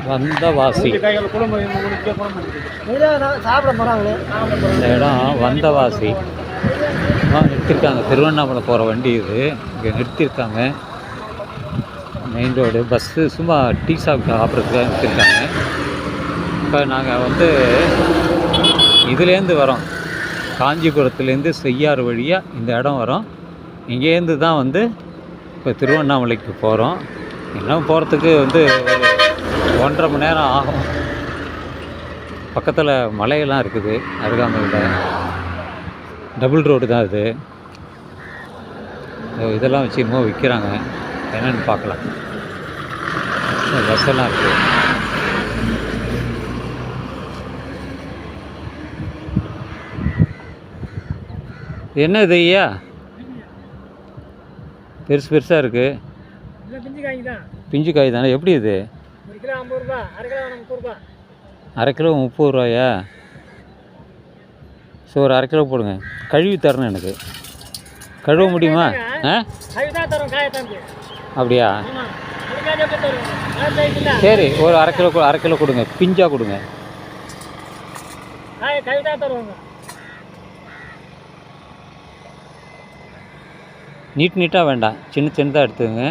வந்தவாசி இந்த இடம் வந்தவாசி நிறுத்திருக்காங்க. திருவண்ணாமலை போகிற வண்டி இது இங்கே நிறுத்தியிருக்காங்க. மெயின் ரோடு பஸ்ஸு சும்மா டீ சாப்பிட்டு சாப்பிட்றதுக்காக நிறுத்திருக்காங்க. இப்போ நாங்கள் வந்து இதுலேருந்து வரோம், காஞ்சிபுரத்துலேருந்து செய்யாறு வழியாக இந்த இடம் வரோம். இங்கேருந்து தான் வந்து இப்போ திருவண்ணாமலைக்கு போகிறோம். இன்னும் போகிறதுக்கு வந்து ஒரு 1.5 மணி நேரம் ஆகும். பக்கத்தில் மலையெல்லாம் இருக்குது அருகாமையில். டபுள் ரோடு தான் இது. இதெல்லாம் வச்சு இன்னும் விற்கிறாங்க, என்னென்னு பார்க்கலாம். பஸ்ஸெல்லாம் இருக்குது. என்ன இது ஐயா? பெருசு பெருசாக இருக்குது. பிஞ்சு காய் தானே? எப்படி இது? 1 கிலோ 50 ரூபா, அரை கிலோ 30 ரூபா. அரை கிலோ 30 ரூபாயா? ஸோ ஒரு அரை கிலோ போடுங்க. கழுவி தரணும் எனக்கு. கழுவ முடியுமா? அப்படியா? சரி, ஒரு அரை கிலோ கொடுங்க. பிஞ்சா கொடுங்க. நீட்டாக வேண்டாம், சின்னதாக எடுத்துங்க.